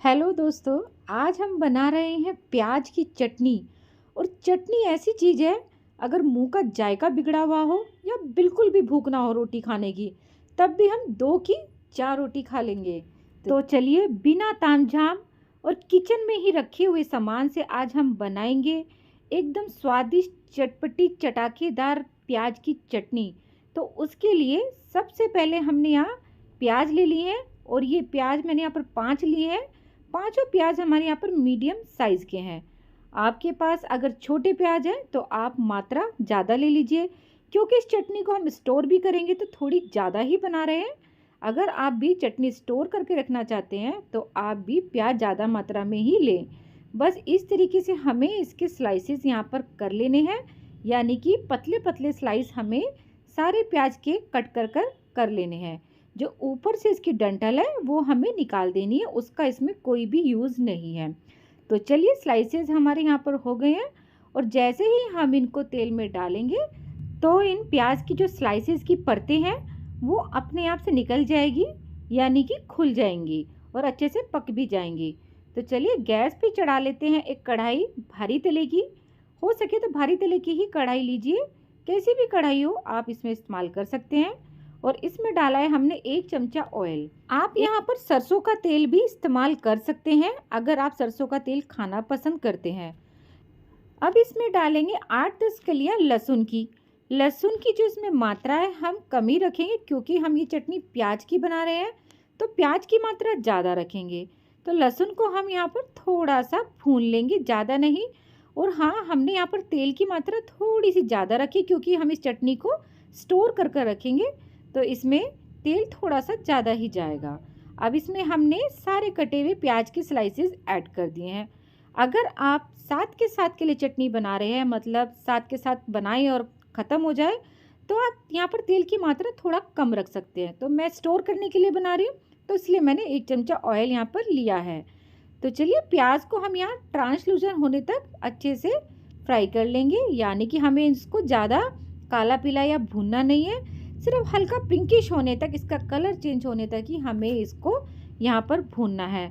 Hello दोस्तों। आज हम बना रहे हैं प्याज की चटनी। और चटनी ऐसी चीज़ है, अगर मुंह का जायका बिगड़ा हुआ हो या बिल्कुल भी भूख ना हो रोटी खाने की, तब भी हम 2 की 4 रोटी खा लेंगे। तो चलिए बिना तामझाम और किचन में ही रखे हुए सामान से आज हम बनाएंगे एकदम स्वादिष्ट चटपटी चटाकेदार प्याज की चटनी। तो उसके लिए सबसे पहले हमने यहाँ प्याज ले लिए हैं, और ये प्याज मैंने यहाँ पर 5 लिए हैं। पांचों प्याज हमारे यहाँ पर मीडियम साइज़ के हैं। आपके पास अगर छोटे प्याज हैं तो आप मात्रा ज़्यादा ले लीजिए, क्योंकि इस चटनी को हम स्टोर भी करेंगे तो थोड़ी ज़्यादा ही बना रहे हैं। अगर आप भी चटनी स्टोर करके रखना चाहते हैं तो आप भी प्याज ज़्यादा मात्रा में ही लें। बस इस तरीके से हमें इसके स्लाइसेस यहाँ पर कर लेने हैं, यानी कि पतले पतले स्लाइस हमें सारे प्याज के कट कर लेने हैं। जो ऊपर से इसकी डंठल है वो हमें निकाल देनी है, उसका इसमें कोई भी यूज़ नहीं है। तो चलिए स्लाइसेस हमारे यहाँ पर हो गए हैं, और जैसे ही हम इनको तेल में डालेंगे तो इन प्याज की जो स्लाइसेस की परतें हैं वो अपने आप से निकल जाएगी, यानी कि खुल जाएंगी और अच्छे से पक भी जाएंगी। तो चलिए गैस पे चढ़ा लेते हैं एक कढ़ाई भारी तले की। हो सके तो भारी तले की ही कढ़ाई लीजिए, कैसी भी कढ़ाई हो आप इसमें इस्तेमाल कर सकते हैं। और इसमें डाला है हमने 1 चमचा ऑयल। आप यहाँ पर सरसों का तेल भी इस्तेमाल कर सकते हैं अगर आप सरसों का तेल खाना पसंद करते हैं। अब इसमें डालेंगे 8-10 कलियाँ लहसुन की। लहसुन की जो इसमें मात्रा है हम कम ही रखेंगे, क्योंकि हम ये चटनी प्याज की बना रहे हैं तो प्याज की मात्रा ज़्यादा रखेंगे। तो लहसुन को हम यहाँ पर थोड़ा सा भून लेंगे, ज़्यादा नहीं। और हाँ, हमने यहाँ पर तेल की मात्रा थोड़ी सी ज़्यादा रखी, क्योंकि हम इस चटनी को स्टोर कर रखेंगे तो इसमें तेल थोड़ा सा ज़्यादा ही जाएगा। अब इसमें हमने सारे कटे हुए प्याज के स्लाइसेस ऐड कर दिए हैं। अगर आप साथ के साथ के लिए चटनी बना रहे हैं, मतलब साथ के साथ बनाएं और ख़त्म हो जाए, तो आप यहाँ पर तेल की मात्रा थोड़ा कम रख सकते हैं। तो मैं स्टोर करने के लिए बना रही हूँ तो इसलिए मैंने 1 चमचा ऑयल यहाँ पर लिया है। तो चलिए प्याज को हम यहाँ ट्रांसलूजन होने तक अच्छे से फ्राई कर लेंगे, यानी कि हमें इसको ज़्यादा काला पीला या भूनना नहीं है, सिर्फ हल्का पिंकिश होने तक, इसका कलर चेंज होने तक ही हमें इसको यहाँ पर भूनना है।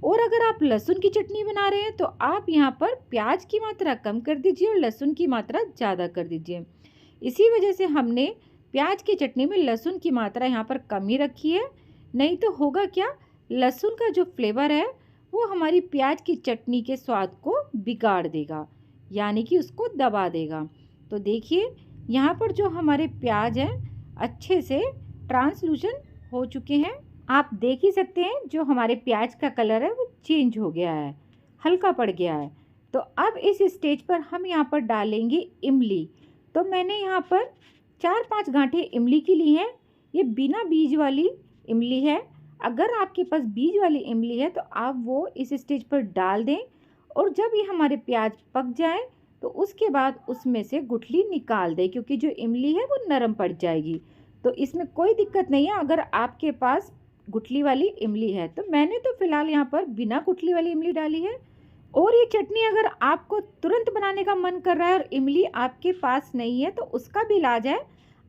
और अगर आप लहसुन की चटनी बना रहे हैं तो आप यहाँ पर प्याज की मात्रा कम कर दीजिए और लहसुन की मात्रा ज़्यादा कर दीजिए। इसी वजह से हमने प्याज की चटनी में लहसुन की मात्रा यहाँ पर कम ही रखी है। नहीं तो होगा क्या, लहसुन का जो फ्लेवर है वो हमारी प्याज की चटनी के स्वाद को बिगाड़ देगा, यानी कि उसको दबा देगा। तो देखिए यहाँ पर जो हमारे प्याज हैं अच्छे से ट्रांसलूशन हो चुके हैं। आप देख ही सकते हैं जो हमारे प्याज का कलर है वो चेंज हो गया है, हल्का पड़ गया है। तो अब इस स्टेज पर हम यहाँ पर डालेंगे इमली। तो मैंने यहाँ पर 4-5 गांठें इमली की ली हैं। ये बिना बीज वाली इमली है। अगर आपके पास बीज वाली इमली है तो आप वो इस स्टेज पर डाल दें, और जब ये हमारे प्याज पक जाए तो उसके बाद उसमें से गुठली निकाल दें, क्योंकि जो इमली है वो नरम पड़ जाएगी। तो इसमें कोई दिक्कत नहीं है अगर आपके पास गुठली वाली इमली है। तो मैंने तो फ़िलहाल यहाँ पर बिना गुठली वाली इमली डाली है। और ये चटनी अगर आपको तुरंत बनाने का मन कर रहा है और इमली आपके पास नहीं है तो उसका भी इलाज है।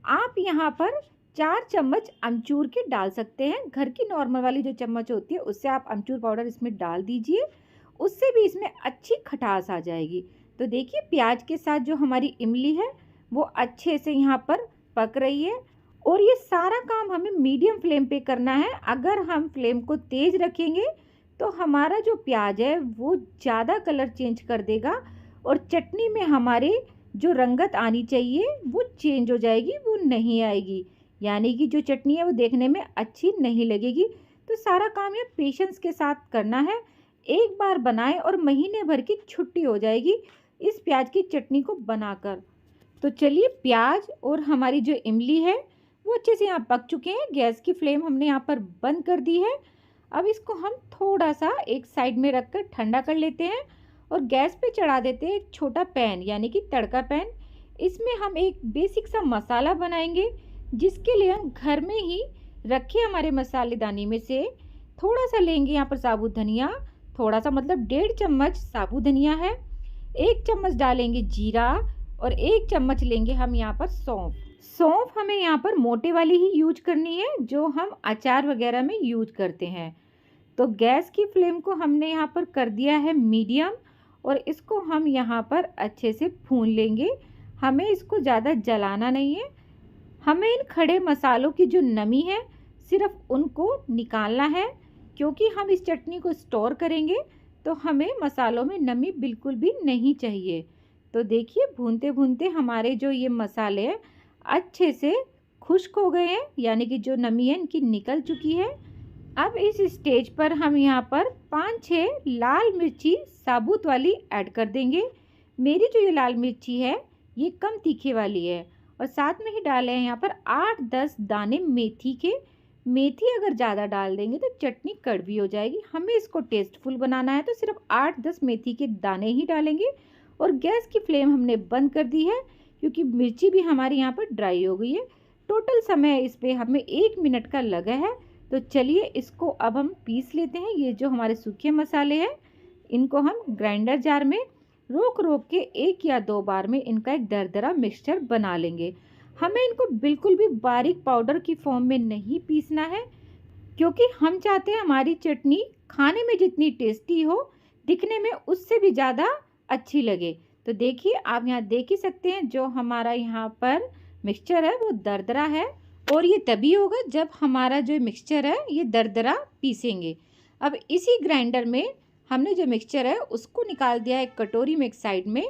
आप यहाँ पर 4 चम्मच अमचूर के डाल सकते हैं। घर की नॉर्मल वाली जो चम्मच होती है उससे आप अमचूर पाउडर इसमें डाल दीजिए, उससे भी इसमें अच्छी खटास आ जाएगी। तो देखिए प्याज के साथ जो हमारी इमली है वो अच्छे से यहाँ पर पक रही है। और ये सारा काम हमें मीडियम फ्लेम पे करना है। अगर हम फ्लेम को तेज़ रखेंगे तो हमारा जो प्याज है वो ज़्यादा कलर चेंज कर देगा, और चटनी में हमारे जो रंगत आनी चाहिए वो चेंज हो जाएगी, वो नहीं आएगी, यानी कि जो चटनी है वो देखने में अच्छी नहीं लगेगी। तो सारा काम ये पेशेंस के साथ करना है। एक बार बनाएं और महीने भर की छुट्टी हो जाएगी इस प्याज की चटनी को बनाकर। तो चलिए प्याज और हमारी जो इमली है वो अच्छे से यहाँ पक चुके हैं। गैस की फ्लेम हमने यहाँ पर बंद कर दी है। अब इसको हम थोड़ा सा एक साइड में रखकर ठंडा कर लेते हैं, और गैस पे चढ़ा देते हैं एक छोटा पैन, यानी कि तड़का पैन। इसमें हम एक बेसिक सा मसाला बनाएंगे, जिसके लिए हम घर में ही रखे हमारे मसालेदानी में से थोड़ा सा लेंगे यहाँ पर साबुत धनिया। थोड़ा सा मतलब 1.5 चम्मच साबुत धनिया है। 1 चम्मच डालेंगे जीरा, और 1 चम्मच लेंगे हम यहाँ पर सौंफ। सौंफ हमें यहाँ पर मोटे वाली ही यूज करनी है, जो हम अचार वगैरह में यूज करते हैं। तो गैस की फ्लेम को हमने यहाँ पर कर दिया है मीडियम, और इसको हम यहाँ पर अच्छे से भून लेंगे। हमें इसको ज़्यादा जलाना नहीं है। हमें इन खड़े मसालों की जो नमी है सिर्फ उनको निकालना है, क्योंकि हम इस चटनी को स्टोर करेंगे तो हमें मसालों में नमी बिल्कुल भी नहीं चाहिए। तो देखिए भूनते भूनते हमारे जो ये मसाले हैं अच्छे से खुश्क हो गए हैं, यानी कि जो नमी है इनकी निकल चुकी है। अब इस स्टेज पर हम यहाँ पर 5-6 लाल मिर्ची साबुत वाली ऐड कर देंगे। मेरी जो ये लाल मिर्ची है ये कम तीखे वाली है, और साथ में ही डाले हैं यहाँ पर 8-10 दाने मेथी के। मेथी अगर ज़्यादा डाल देंगे तो चटनी कड़वी हो जाएगी। हमें इसको टेस्टफुल बनाना है तो सिर्फ 8-10 मेथी के दाने ही डालेंगे। और गैस की फ्लेम हमने बंद कर दी है, क्योंकि मिर्ची भी हमारी यहाँ पर ड्राई हो गई है। टोटल समय इस पर हमें 1 मिनट का लगा है। तो चलिए इसको अब हम पीस लेते हैं। ये जो हमारे सूखे मसाले हैं इनको हम ग्राइंडर जार में रोक रोक के 1 या 2 बार में इनका एक दरदरा मिक्सचर बना लेंगे। हमें इनको बिल्कुल भी बारीक पाउडर की फॉर्म में नहीं पीसना है, क्योंकि हम चाहते हैं हमारी चटनी खाने में जितनी टेस्टी हो, दिखने में उससे भी ज़्यादा अच्छी लगे। तो देखिए आप यहाँ देख ही सकते हैं जो हमारा यहाँ पर मिक्सचर है वो दरदरा है, और ये तभी होगा जब हमारा जो मिक्सचर है ये दरदरा पीसेंगे। अब इसी ग्राइंडर में हमने जो मिक्सचर है उसको निकाल दिया है एक कटोरी में एक साइड में,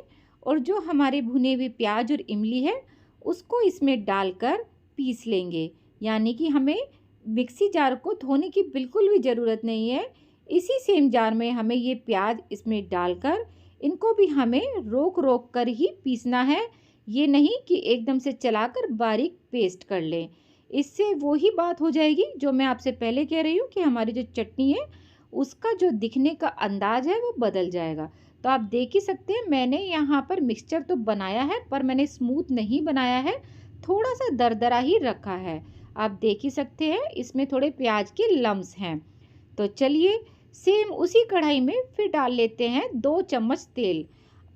और जो हमारे भुने हुए प्याज और इमली है उसको इसमें डालकर पीस लेंगे। यानी कि हमें मिक्सी जार को धोने की बिल्कुल भी ज़रूरत नहीं है। इसी सेम जार में हमें ये प्याज इसमें डालकर इनको भी हमें रोक रोक कर ही पीसना है। ये नहीं कि एकदम से चलाकर बारीक पेस्ट कर लें, इससे वो ही बात हो जाएगी जो मैं आपसे पहले कह रही हूँ कि हमारी जो चटनी है उसका जो दिखने का अंदाज है वो बदल जाएगा। तो आप देख ही सकते हैं मैंने यहाँ पर मिक्सचर तो बनाया है, पर मैंने स्मूथ नहीं बनाया है, थोड़ा सा दरदरा ही रखा है। आप देख ही सकते हैं इसमें थोड़े प्याज के लम्स हैं। तो चलिए सेम उसी कढ़ाई में फिर डाल लेते हैं 2 चम्मच तेल।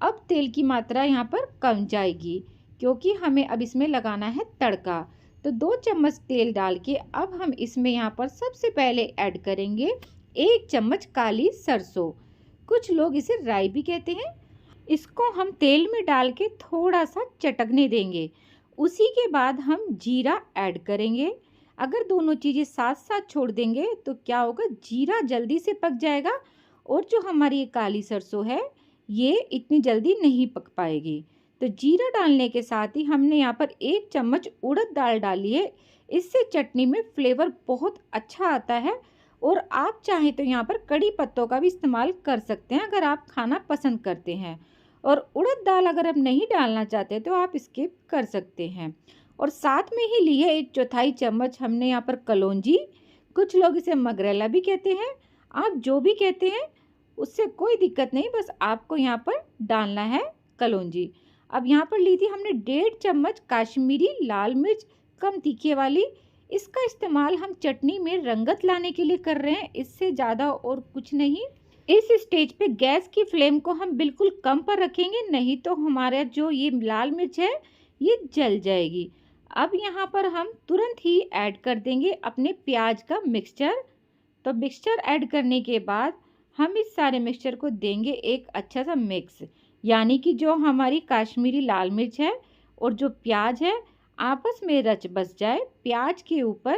अब तेल की मात्रा यहाँ पर कम जाएगी, क्योंकि हमें अब इसमें लगाना है तड़का। तो 2 चम्मच तेल डाल के अब हम इसमें यहाँ पर सबसे पहले ऐड करेंगे 1 चम्मच काली सरसों। कुछ लोग इसे राई भी कहते हैं। इसको हम तेल में डाल के थोड़ा सा चटकने देंगे। उसी के बाद हम जीरा ऐड करेंगे। अगर दोनों चीज़ें साथ साथ छोड़ देंगे तो क्या होगा, जीरा जल्दी से पक जाएगा, और जो हमारी ये काली सरसों है ये इतनी जल्दी नहीं पक पाएगी। तो जीरा डालने के साथ ही हमने यहाँ पर 1 चम्मच उड़द दाल डाली है। इससे चटनी में फ्लेवर बहुत अच्छा आता है, और आप चाहें तो यहाँ पर कड़ी पत्तों का भी इस्तेमाल कर सकते हैं अगर आप खाना पसंद करते हैं। और उड़द दाल अगर आप नहीं डालना चाहते तो आप स्किप कर सकते हैं। और साथ में ही ली है 1/4 चम्मच हमने यहाँ पर कलौंजी। कुछ लोग इसे मगरेला भी कहते हैं। आप जो भी कहते हैं उससे कोई दिक्कत नहीं, बस आपको यहाँ पर डालना है कलौंजी। अब यहाँ पर ली थी हमने 1.5 चम्मच काश्मीरी लाल मिर्च कम तीखे वाली। इसका इस्तेमाल हम चटनी में रंगत लाने के लिए कर रहे हैं, इससे ज़्यादा और कुछ नहीं। इस स्टेज पे गैस की फ्लेम को हम बिल्कुल कम पर रखेंगे, नहीं तो हमारा जो ये लाल मिर्च है ये जल जाएगी। अब यहाँ पर हम तुरंत ही ऐड कर देंगे अपने प्याज का मिक्सचर। तो मिक्सचर ऐड करने के बाद हम इस सारे मिक्सचर को देंगे एक अच्छा सा मिक्स, यानी कि जो हमारी काश्मीरी लाल मिर्च है और जो प्याज है आपस में रच बस जाए, प्याज के ऊपर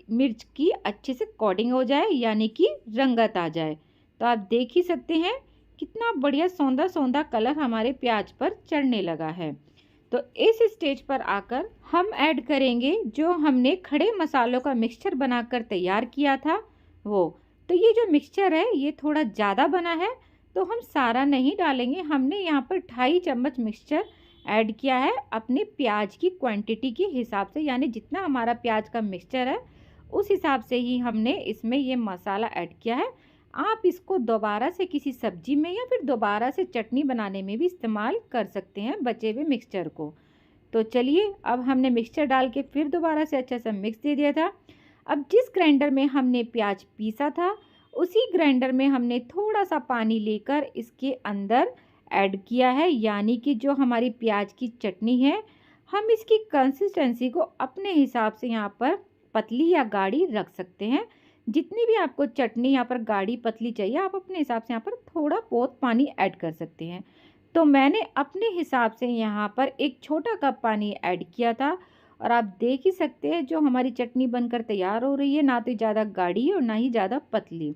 मिर्च की अच्छे से कोटिंग हो जाए, यानी कि रंगत आ जाए। तो आप देख ही सकते हैं कितना बढ़िया सौंधा सौंधा कलर हमारे प्याज पर चढ़ने लगा है। तो इस स्टेज पर आकर हम ऐड करेंगे जो हमने खड़े मसालों का मिक्सचर बनाकर तैयार किया था वो। तो ये जो मिक्सचर है ये थोड़ा ज़्यादा बना है, तो हम सारा नहीं डालेंगे। हमने यहाँ पर 2.5 चम्मच मिक्सचर ऐड किया है अपने प्याज की क्वांटिटी के हिसाब से, यानी जितना हमारा प्याज का मिक्सचर है उस हिसाब से ही हमने इसमें ये मसाला ऐड किया है। आप इसको दोबारा से किसी सब्जी में या फिर दोबारा से चटनी बनाने में भी इस्तेमाल कर सकते हैं बचे हुए मिक्सचर को। तो चलिए अब हमने मिक्सचर डाल के फिर दोबारा से अच्छा सा मिक्स दे दिया था। अब जिस ग्राइंडर में हमने प्याज पीसा था उसी ग्राइंडर में हमने थोड़ा सा पानी लेकर इसके अंदर ऐड किया है, यानी कि जो हमारी प्याज की चटनी है हम इसकी कंसिस्टेंसी को अपने हिसाब से यहाँ पर पतली या गाढ़ी रख सकते हैं। जितनी भी आपको चटनी यहाँ पर गाढ़ी पतली चाहिए, आप अपने हिसाब से यहाँ पर थोड़ा बहुत पानी ऐड कर सकते हैं। तो मैंने अपने हिसाब से यहाँ पर एक छोटा कप पानी ऐड किया था और आप देख ही सकते हैं जो हमारी चटनी बनकर तैयार हो रही है, ना तो ज़्यादा गाढ़ी और ना ही ज़्यादा पतली।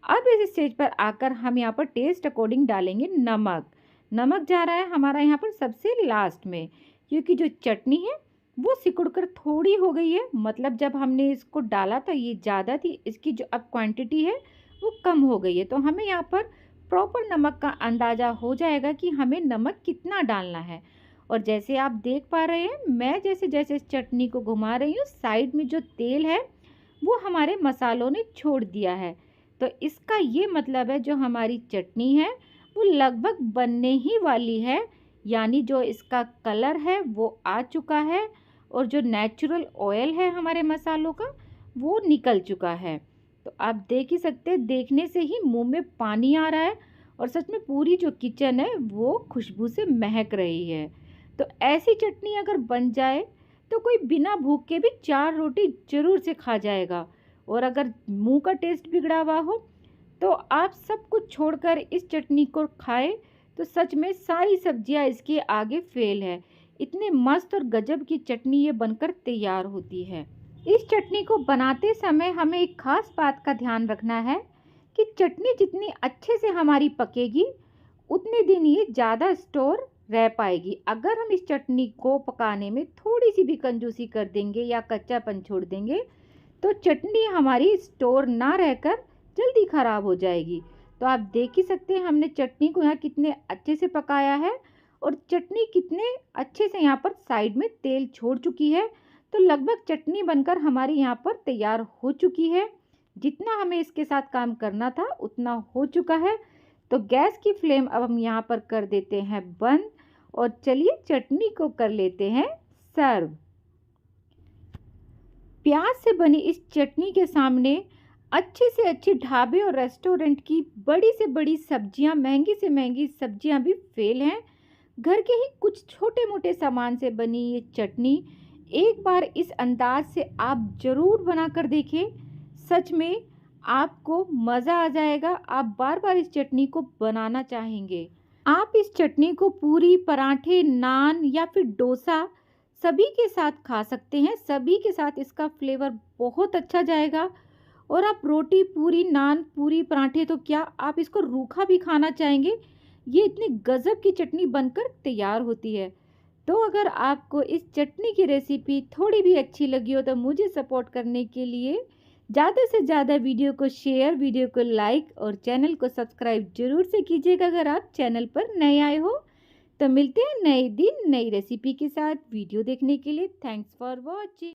अब इस स्टेज पर आकर हम यहाँ पर टेस्ट अकॉर्डिंग डालेंगे नमक। नमक जा रहा है हमारा यहाँ पर सबसे लास्ट में, क्योंकि जो चटनी है वो सिकुड़कर थोड़ी हो गई है, मतलब जब हमने इसको डाला था ये ज़्यादा थी, इसकी जो अब क्वांटिटी है वो कम हो गई है। तो हमें यहाँ पर प्रॉपर नमक का अंदाज़ा हो जाएगा कि हमें नमक कितना डालना है। और जैसे आप देख पा रहे हैं, मैं जैसे जैसे इस चटनी को घुमा रही हूँ, साइड में जो तेल है वो हमारे मसालों ने छोड़ दिया है। तो इसका ये मतलब है जो हमारी चटनी है वो लगभग बनने ही वाली है, यानी जो इसका कलर है वो आ चुका है और जो नेचुरल ऑयल है हमारे मसालों का वो निकल चुका है। तो आप देख ही सकते हैं, देखने से ही मुंह में पानी आ रहा है और सच में पूरी जो किचन है वो खुशबू से महक रही है। तो ऐसी चटनी अगर बन जाए तो कोई बिना भूख के भी 4 रोटी ज़रूर से खा जाएगा। और अगर मुंह का टेस्ट बिगड़ा हुआ हो तो आप सब कुछ छोड़कर इस चटनी को खाएं तो सच में सारी सब्जियां इसके आगे फेल है। इतने मस्त और गजब की चटनी ये बनकर तैयार होती है। इस चटनी को बनाते समय हमें एक खास बात का ध्यान रखना है कि चटनी जितनी अच्छे से हमारी पकेगी उतने दिन ये ज़्यादा स्टोर रह पाएगी। अगर हम इस चटनी को पकाने में थोड़ी सी भी कंजूसी कर देंगे या कच्चापन छोड़ देंगे तो चटनी हमारी स्टोर ना रहकर जल्दी ख़राब हो जाएगी। तो आप देख ही सकते हैं हमने चटनी को यहाँ कितने अच्छे से पकाया है और चटनी कितने अच्छे से यहाँ पर साइड में तेल छोड़ चुकी है। तो लगभग चटनी बनकर हमारी यहाँ पर तैयार हो चुकी है। जितना हमें इसके साथ काम करना था उतना हो चुका है। तो गैस की फ्लेम अब हम यहाँ पर कर देते हैं बंद और चलिए चटनी को कर लेते हैं सर्व। प्याज से बनी इस चटनी के सामने अच्छे से अच्छे ढाबे और रेस्टोरेंट की बड़ी से बड़ी सब्जियां, महंगी से महंगी सब्जियां भी फेल हैं। घर के ही कुछ छोटे मोटे सामान से बनी ये चटनी एक बार इस अंदाज से आप ज़रूर बना कर देखें। सच में आपको मज़ा आ जाएगा, आप बार बार इस चटनी को बनाना चाहेंगे। आप इस चटनी को पूरी, पराठे, नान या फिर डोसा सभी के साथ खा सकते हैं। सभी के साथ इसका फ्लेवर बहुत अच्छा जाएगा। और आप रोटी, पूरी, नान, पूरी, पराठे तो क्या आप इसको रूखा भी खाना चाहेंगे। ये इतनी गजब की चटनी बनकर तैयार होती है। तो अगर आपको इस चटनी की रेसिपी थोड़ी भी अच्छी लगी हो तो मुझे सपोर्ट करने के लिए ज़्यादा से ज़्यादा वीडियो को शेयर, वीडियो को लाइक और चैनल को सब्सक्राइब जरूर से कीजिएगा अगर आप चैनल पर नए आए हो। तो मिलते हैं नए दिन नई रेसिपी के साथ। वीडियो देखने के लिए थैंक्स फॉर वॉचिंग।